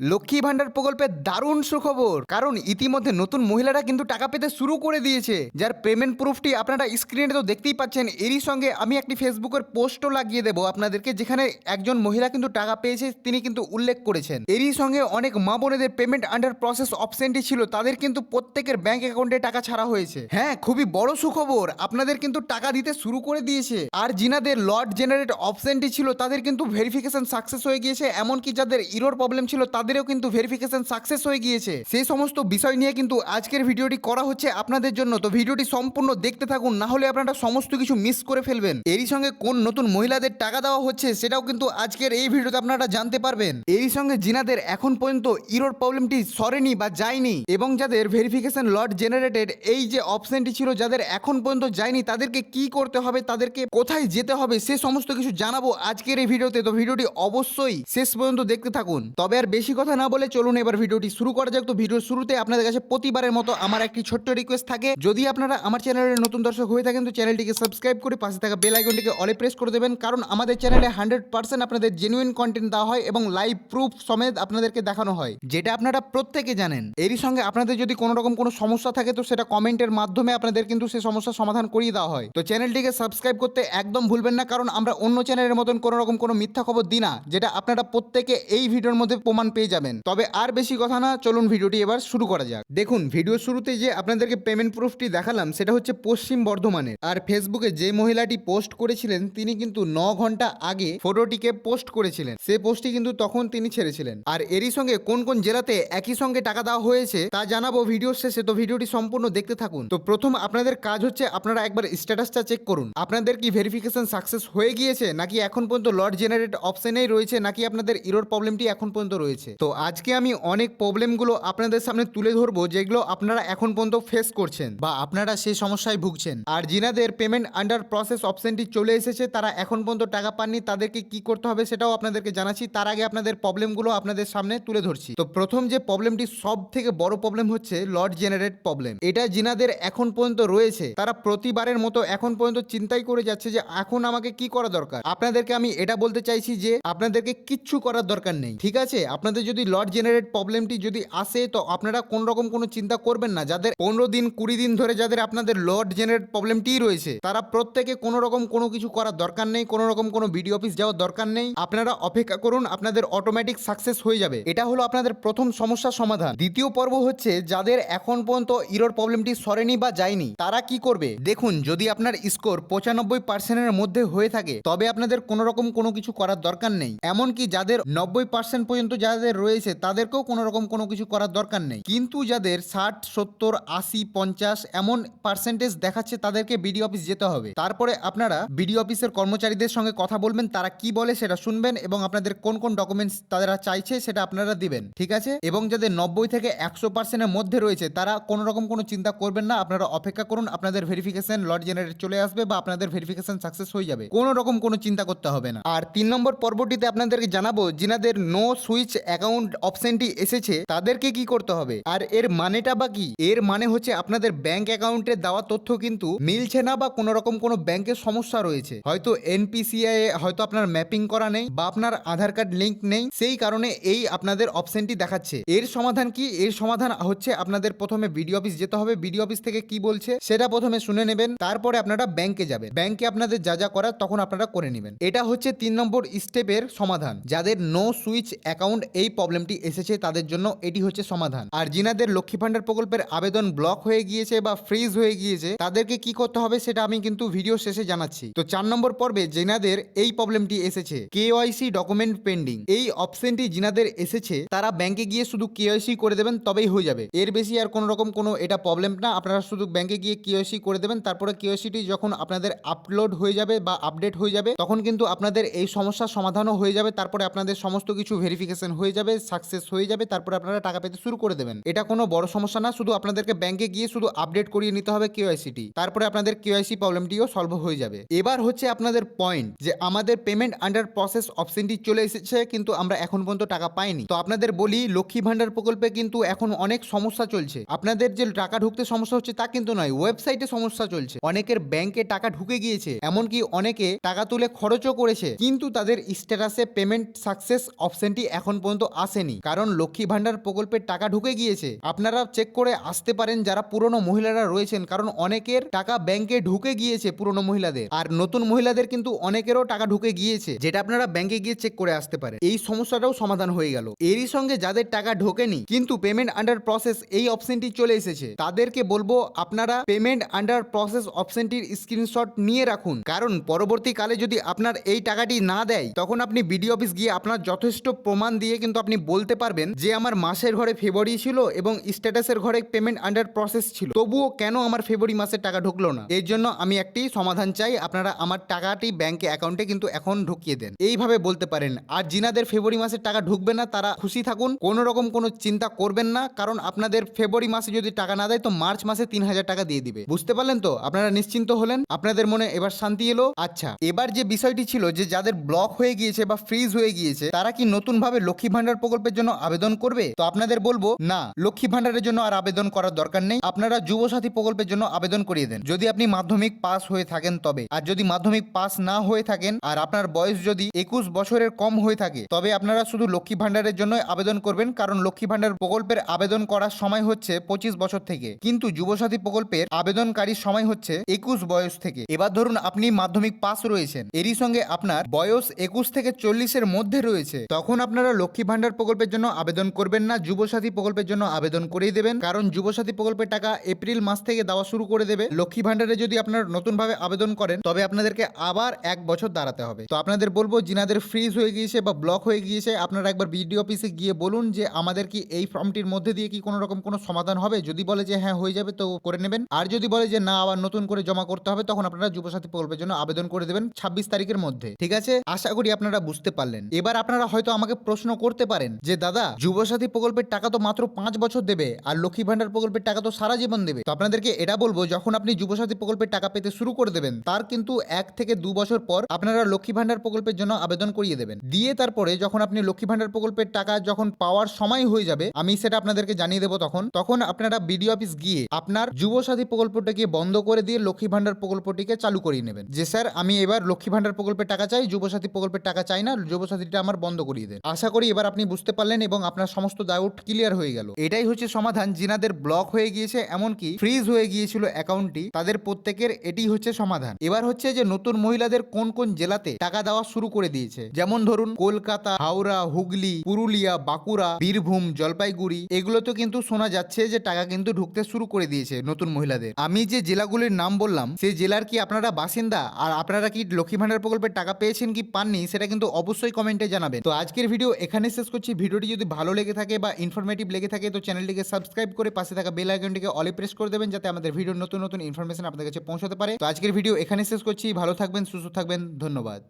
লক্ষ্মী ভান্ডার প্রকল্পের দারুণ সুখবর, কারণ ইতিমধ্যে নতুন মহিলারা কিন্তু টাকা পেতে শুরু করে দিয়েছে, যার পেমেন্ট প্রুফটি আপনারা স্ক্রিনে তো দেখতেই পাচ্ছেন। এরই সঙ্গে আমি একটি ফেসবুকের পোস্টও লাগিয়ে দেবো আপনাদেরকে, যেখানে একজন মহিলা কিন্তু টাকা পেয়েছে, তিনি কিন্তু উল্লেখ করেছেন। এরই সঙ্গে অনেক মা বোনেদের পেমেন্ট আন্ডার প্রসেস অপশনটি ছিল, তাদের কিন্তু প্রত্যেকের ব্যাংক অ্যাকাউন্টে টাকা ছাড়া হয়েছে। হ্যাঁ, খুবই বড় সুখবর, আপনাদের কিন্তু টাকা দিতে শুরু করে দিয়েছে। আর যিনাদের লট জেনারেট অপশনটি ছিল, তাদের কিন্তু ভেরিফিকেশন সাকসেস হয়ে গিয়েছে। এমনকি যাদের ইরোর প্রবলেম ছিল, তাদেরও কিন্তু ভেরিফিকেশন সাকসেস হয়ে গিয়েছে। সেই সমস্ত বিষয় নিয়ে কিন্তু আজকের ভিডিওটি করা হচ্ছে আপনাদের জন্য। তো ভিডিওটি সম্পূর্ণ দেখতে থাকুন, না হলে আপনারা সমস্ত কিছু মিস করে ফেলবেন। এরই সঙ্গে কোন নতুন মহিলাদের টাকা দেওয়া হচ্ছে সেটাও কিন্তু আজকের এই ভিডিওতে আপনারা জানতে পারবেন। এরই সঙ্গে যিনাদের এখন পর্যন্ত ইরোর প্রবলেমটি সরেনি বা যায়নি, এবং যাদের ভেরিফিকেশন লট জেনারেটেড এই যে অপশনটি ছিল, যাদের এখন পর্যন্ত যায়নি, তাদেরকে কি করতে হবে, তাদেরকে কোথায় যেতে হবে, সে সমস্ত কিছু জানাবো আজকের এই ভিডিওতে। তো ভিডিওটি অবশ্যই শেষ পর্যন্ত দেখতে থাকুন। তবে আর বেশি কথা না বলে চলুন এবার ভিডিওটি শুরু করা যাক। তো ভিডিওর শুরুতে আপনাদের কাছে প্রতিবারের মতো আমার একটি ছোট্ট রিকোয়েস্ট থাকে, যদি আপনারা আমার চ্যানেলের নতুন দর্শক হয়ে থাকেন তো চ্যানেলটিকে সাবস্ক্রাইব করে পাশে থাকা বেল আইকনটিকে অলে প্রেস করে দেবেন, কারণ আমাদের চ্যানেলে 100% আপনাদের জেনুইন কন্টেন্ট দেওয়া হয় এবং লাইভ প্রুফ সমেত আপনাদেরকে দেখানো হয়, যেটা আপনারা প্রত্যেকে জানেন। এরই সঙ্গে আপনাদের যদি কোনো রকম কোনো সমস্যা থাকে তো সেটা কমেন্টের মাধ্যমে আপনাদের কিন্তু সেই সমস্যার সমাধান করিয়ে দেওয়া হয়। তো চ্যানেলটিকে সাবস্ক্রাইব করতে একদম ভুলবেন না, কারণ আমরা অন্য চ্যানেলের মতন কোনো রকম কোনো মিথ্যা খবর দিই না, যেটা আপনারা প্রত্যেকে এই ভিডিওর মধ্যে প্রমাণ পেয়ে যাবেন। তবে আর বেশি কথা না, চলুন ভিডিওটি এবার শুরু করা যাক। দেখুন, ভিডিওর শুরুতে যে আপনাদেরকে পেমেন্ট প্রুফটি দেখালাম, সেটা হচ্ছে পশ্চিম বর্ধমানের। আর ফেসবুকে যে মহিলাটি পোস্ট করেছিলেন, তিনি কিন্তু 9 ঘন্টা আগে ফটোটিকে পোস্ট করেছিলেন। সে পোস্টটি কিন্তু তখন তিনি ছেড়েছিলেন। আর এরই সঙ্গে কোন কোন জেলাতে একই সঙ্গে টাকা দেওয়া হয়েছে তা জানাবো ভিডিওর শেষে। তো ভিডিওটি সম্পূর্ণ দেখতে থাকুন। তো প্রথম আপনাদের কাজ হচ্ছে, আপনারা একবার স্ট্যাটাসটা চেক করুন, আপনাদের কি ভেরিফিকেশন সাকসেস হয়ে গিয়েছে, নাকি এখন পর্যন্ত লট জেনারেট অপশনেই রয়েছে, নাকি আপনাদের ইরোর প্রবলেমটি এখন পর্যন্ত রয়েছে। তো আজকে আমি অনেক প্রবলেমগুলো আপনাদের সামনে তুলে ধরবো, যেগুলো আপনারা এখন পর্যন্ত ফেস করছেন বা আপনারা সেই সমস্যায় ভুগছেন। আর যিনাদের পেমেন্ট আন্ডার প্রসেস অপশনটি চলে এসেছে, তারা এখন পর্যন্ত টাকা পাননি, তাদেরকে কি করতে হবে সেটাও আপনাদেরকে জানাচ্ছি। তার আগে আপনাদের প্রবলেমগুলো আপনাদের সামনে তুলে ধরছি। তো প্রথম যে প্রবলেমটি, সব থেকে বড় প্রবলেম হচ্ছে লট জেনারেট প্রবলেম। এটা যিনাদের এখন পর্যন্ত রয়েছে, তারা প্রতিবারের মতো এখন পর্যন্ত চিন্তাই করে যাচ্ছে যে এখন আমাকে কি করা দরকার। আপনাদেরকে আমি এটা বলতে চাইছি যে আপনাদেরকে কিচ্ছু করার দরকার নেই, ঠিক আছে? আপনাদের যদি লট জেনারেট প্রবলেমটি যদি আসে, তো আপনারা কোন রকম কোনো চিন্তা করবেন না। যাদের 15 দিন 20 দিন ধরে যাদের আপনাদের লট জেনারেট প্রবলেমটি রয়েছে, তারা প্রত্যেকে কোনো রকম কোনো কিছু করার দরকার নেই, কোনো রকম কোনো বিডিও অফিস যাওয়ার দরকার নেই। আপনারা অপেক্ষা করুন, আপনাদের অটোমেটিক সাকসেস হয়ে যাবে। এটা হলো আপনাদের প্রথম সমস্যার সমাধান। দ্বিতীয় পর্ব হচ্ছে, যাদের এখন পর্যন্ত ইরোর প্রবলেমটি সরেনি বা যায়নি, তারা কি করবে। দেখুন, যদি আপনার স্কোর 95%-এর মধ্যে হয়ে থাকে, তবে আপনাদের কোনো রকম কোনো কিছু করার দরকার নেই। এমনকি যাদের 90% পর্যন্ত যাদের রয়েছে, তাদেরকেও কোনো রকম কোনো কিছু করার দরকার নেই। কিন্তু যাদের 60, 70, 80, 50 এমন পার্সেন্টেজ দেখাচ্ছে, তাদেরকে বিডিও অফিস যেতে হবে। তারপরে আপনারা বিডিও অফিসের কর্মচারীদের সঙ্গে কথা বলবেন, তারা কি বলে সেটা শুনবেন, এবং আপনাদের কোন কোন ডকুমেন্টস তারা চাইছে সেটা আপনারা দিবেন, ঠিক আছে? এবং যাদের 90 থেকে 100%-এর মধ্যে রয়েছে, তারা কোনো রকম কোনো চিন্তা করবেন না, আপনারা অপেক্ষা করুন, আপনাদের ভেরিফিকেশন লট জেনারেট চলে আসবে বা আপনাদের ভেরিফিকেশন সাকসেস হয়ে যাবে। কোনো রকম কোনো চিন্তা করতে হবে না। আর 3 নম্বর পর্বটিতে আপনাদেরকে জানাবো, যিনাদের নো সুইচ অ্যাকাউন্ট অপশনটি এসেছে, তাদেরকে কি করতে হবে। আর এর মানেটা বা কি? এর মানে হচ্ছে, আপনাদের ব্যাংক অ্যাকাউন্টে দেওয়া তথ্য কিন্তু মিলছে না, বা কোনো রকম কোনো ব্যাংকের সমস্যা রয়েছে। হয়তো এনপিসিআই হয়তো আপনার ম্যাপিং করা নেই, বা আপনার আধার কার্ড লিঙ্ক নেই, সেই কারণে এই আপনাদের অপশনটি দেখাচ্ছে। এর সমাধান কি? এর সমাধান হচ্ছে, আপনাদের প্রথমে বিডিও অফিস যেতে হবে। বিডিও অফিস থেকে কি বলছে সেটা প্রথমে শুনে নেবেন, তারপরে আপনারা ব্যাংকে যাবেন। ব্যাংকে আপনাদের যা যা করার তখন আপনারা করে নেবেন। এটা হচ্ছে 3 নম্বর স্টেপের সমাধান। যাদের নো সুইচ অ্যাকাউন্ট এই প্রবলেমটি এসেছে, তাদের জন্য এটি হচ্ছে সমাধান। আর যিনাদের লক্ষ্মী ভান্ডার প্রকল্পের আবেদন ব্লক হয়ে গিয়েছে বা ফ্রিজ হয়ে গিয়েছে, তাদেরকে কি করতে হবে সেটা আমি কিন্তু ভিডিও শেষে জানাচ্ছি। তো 4 নম্বর পর্বে যিনাদের এই প্রবলেমটি এসেছে, কেওয়াইসি ডকুমেন্ট পেন্ডিং, এই অপশনটি যিনাদের এসেছে, তারা ব্যাংকে গিয়ে শুধু কেওয়াইসি করে দেবেন, তবেই হয়ে যাবে। এর বেশি আর কোনো রকম কোনো এটা প্রবলেম না। আপনারা শুধু ব্যাংকে গিয়ে কেওয়াইসি করে দেবেন, তারপরে কেওয়াইসিটি যখন আপনাদের আপলোড হয়ে যাবে বা আপডেট হয়ে যাবে, তখন কিন্তু আপনাদের এই সমস্যার সমাধানও হয়ে যাবে। তারপরে আপনাদের সমস্ত কিছু ভেরিফিকেশন হয়ে যাবে, সাকসেস হয়ে যাবে, তারপরে আপনারা টাকা পেতে শুরু করে দেবেন। এটা কোনো বড় সমস্যা না, শুধু আপনাদেরকে ব্যাংকে গিয়ে শুধু আপডেট করিয়ে নিতে হবে কেওয়াইসিটি, তারপরে আপনাদের কেওয়াইসি প্রবলেমটিও সলভ হয়ে যাবে। এবার হচ্ছে আপনাদের পয়েন্ট, যে আমাদের পেমেন্ট আন্ডার প্রসেস অপশনটি চলে এসেছে, কিন্তু আমরা এখন পর্যন্ত টাকা পাইনি। তো আপনাদের বলি, লক্ষ্মী ভান্ডার প্রকল্পে কিন্তু এখন অনেক সমস্যা চলছে। আপনাদের যে টাকা ঢুকতে সমস্যা হচ্ছে তা কিন্তু নয়, ওয়েবসাইটে সমস্যা চলছে। অনেকের ব্যাংকে টাকা ঢুকে গিয়েছে, এমনকি অনেকে টাকা তুলে খরচও করেছে, কিন্তু তাদের স্ট্যাটাসে পেমেন্ট সাকসেস অপশনটি এখন পর্যন্ত আসেনি, কারণ লক্ষ্মী ভান্ডার প্রকল্পের টাকা ঢুকে গিয়েছে। আপনারা চেক করে আসতে পারেন যারা পুরনো মহিলারা রয়েছেন, কারণ অনেকের টাকা ব্যাংকে ঢুকে গিয়েছে পুরনো মহিলাদের, আর নতুন মহিলাদের কিন্তু অনেকেরও টাকা ঢুকে গিয়েছে, যেটা আপনারা ব্যাংকে গিয়ে চেক করে আসতে পারেন। এই সমস্যাটাও সমাধান হয়ে গেল। এরই সঙ্গে যাদের টাকা ঢোকেনি কিন্তু পেমেন্ট আন্ডার প্রসেস এই অপশনটি চলে এসেছে, তাদেরকে বলবো আপনারা পেমেন্ট আন্ডার প্রসেস অপশনটির স্ক্রিনশট নিয়ে রাখুন, কারণ পরবর্তীকালে যদি আপনার এই টাকাটি না দেয় তখন আপনি বিডিও অফিস গিয়ে আপনার যথেষ্ট প্রমাণ দিয়ে কিন্তু আপনি বলতে পারবেন যে আমার মাসের ঘরে ফেব্রুয়ারি ছিল এবং স্ট্যাটাসের ঘরে পেমেন্ট আন্ডার প্রসেস ছিল, তবুও কেন আমার ফেব্রুয়ারি মাসের টাকা ঢুকলো না। এর জন্য আমি একটি সমাধান চাই, আপনারা আমার টাকাটি ব্যাংকে অ্যাকাউন্টে কিন্তু এখন ঢুকিয়ে দেন, এইভাবে বলতে পারেন। আর যিনাদের ফেব্রুয়ারি মাসের টাকা ঢুকবে না তারা খুশি থাকুন, কোনো রকম কোনো চিন্তা করবেন না, কারণ আপনাদের ফেব্রুয়ারি মাসে যদি টাকা না দেয় তো মার্চ মাসে 3,000 টাকা দিয়ে দিবে। বুঝতে পারলেন তো? আপনারা নিশ্চিন্ত হলেন, আপনাদের মনে এবার শান্তি এলো। আচ্ছা, এবার যে বিষয়টি ছিল যে যাদের ব্লক হয়ে গিয়েছে বা ফ্রিজ হয়ে গিয়েছে তারা কি নতুন ভাবে লক্ষ্মী ভান্ডার প্রকল্পের জন্য আবেদন করবে? তো আপনাদের বলবো না, লক্ষ্মী ভান্ডারের জন্য আর আবেদন করার দরকার নেই, আপনারা যুবসাথী প্রকল্পের জন্য আবেদন করিয়ে দেন যদি আপনি মাধ্যমিক পাস হয়ে থাকেন তবে। আর যদি মাধ্যমিক পাস না হয়ে থাকেন আর আপনার বয়স যদি 21 বছরের কম হয়ে থাকে তবে আপনারা শুধু লক্ষ্মী ভান্ডারের জন্য আবেদন করবেন, কারণ লক্ষ্মী ভান্ডার প্রকল্পের আবেদন করার সময় হচ্ছে 25 বছর থেকে, কিন্তু যুবসাথী প্রকল্পের আবেদনকারীর সময় হচ্ছে 21 বয়স থেকে। এবার ধরুন আপনি মাধ্যমিক পাস রয়েছেন, এরই সঙ্গে আপনার বয়স 21 থেকে 40-এর মধ্যে রয়েছে, তখন আপনারা লক্ষ্মী ভান্ডার প্রকল্পের জন্য আবেদন করবেন না, যুবসাথী প্রকল্পের জন্য আবেদন করেই দেবেন, কারণ যুবসাথী প্রকল্পের টাকা এপ্রিল মাস থেকে দেওয়া শুরু করে দেবে। লক্ষ্মী ভান্ডারে যদি আপনারা নতুনভাবে আবেদন করেন তবে আপনাদেরকে আবার 1 বছর দাঁড়াতে হবে। তো আপনাদের বলবো যিনাদের ফ্রিজ হয়ে গিয়েছে বা ব্লক হয়ে গিয়েছে আপনারা একবার বিডিও অফিসে গিয়ে বলুন যে আমাদের কি এই ফর্মটির মধ্যে দিয়ে কি কোনো রকম কোনো সমাধান হবে। যদি বলে যে হ্যাঁ হয়ে যাবে তো করে নেবেন, আর যদি বলে যে না আবার নতুন করে জমা করতে হবে তখন আপনারা যুবসাথী প্রকল্পের জন্য আবেদন করে দেবেন 26 তারিখের মধ্যে। ঠিক আছে, আশা করি আপনারা বুঝতে পারলেন। এবার আপনারা হয়তো আমাকে প্রশ্ন করতে পারেন যে দাদা যুবসাথী প্রকল্পের টাকা তো মাত্র 5 বছর দেবে আর লক্ষ্মী ভান্ডার প্রকল্পের টাকা তো সারা জীবন দেবে। তো আপনাদেরকে এটা বলবো যখন আপনি যুবসাথী প্রকল্পের টাকা পেতে শুরু করে দেবেন তার কিন্তু 1 থেকে 2 বছর পর আপনারা লক্ষ্মী ভান্ডার প্রকল্পের জন্য আবেদন করিয়ে দেবেন, দিয়ে তারপরে যখন আপনি লক্ষ্মী ভান্ডার প্রকল্পের টাকা যখন পাওয়ার সময় হয়ে যাবে আমি সেটা আপনাদেরকে জানিয়ে দেবো, তখন আপনারা বিডিও অফিস গিয়ে আপনার যুবসাথী প্রকল্পটাকে বন্ধ করে দিয়ে লক্ষ্মী ভান্ডার প্রকল্পটিকে চালু করিয়ে নেবেন, যে স্যার আমি এবার লক্ষ্মী ভান্ডার প্রকল্পের টাকা চাই, যুবসাথী প্রকল্পের টাকা চাই না, যুবসাথীটা আমার বন্ধ করিয়ে দেন। আশা করি এবার আপনি বুঝতে পারলেন এবং আপনার সমস্ত ডাউট ক্লিয়ার হয়ে গেল। এটাই হচ্ছে সমাধান, যিনাদের ব্লক হয়ে গিয়েছে এমনকি ফ্রিজ হয়ে গিয়েছিল অ্যাকাউন্টটি তাদের প্রত্যেকের এটি হচ্ছে সমাধান। এবার হচ্ছে যে নতুন মহিলাদের কোন কোন জেলাতে টাকা দেওয়া শুরু করে দিয়েছে, যেমন ধরুন কলকাতা, হাওড়া, হুগলি, পুরুলিয়া, বাঁকুড়া, বীরভূম, জলপাইগুড়ি, এগুলোতে কিন্তু শোনা যাচ্ছে যে টাকা কিন্তু ঢুকতে শুরু করে দিয়েছে নতুন মহিলাদের। আমি যে জেলাগুলির নাম বললাম সেই জেলার কি আপনারা বাসিন্দা আর আপনারা কি লক্ষ্মী ভান্ডার প্রকল্পের টাকা পেয়েছেন কি পাননি সেটা কিন্তু অবশ্যই কমেন্টে জানাবেন। তো আজকের ভিডিও এখানে শেষ করছি। ভিডিওটি যদি ভালো লেগে থাকে বা ইনফরমেটিভ লেগে থাকে তো চ্যানেলটিকে সাবস্ক্রাইব করে পাশে থাকা বেল আইকনটিকে অলে প্রেস করে দেবেন যাতে আমাদের ভিডিওর নতুন নতুন ইনফরমেশন আপনাদের কাছে পৌঁছাতে পারে। তো আজকের ভিডিও এখানে শেষ করছি। ভালো থাকবেন, সুস্থ থাকবেন, ধন্যবাদ।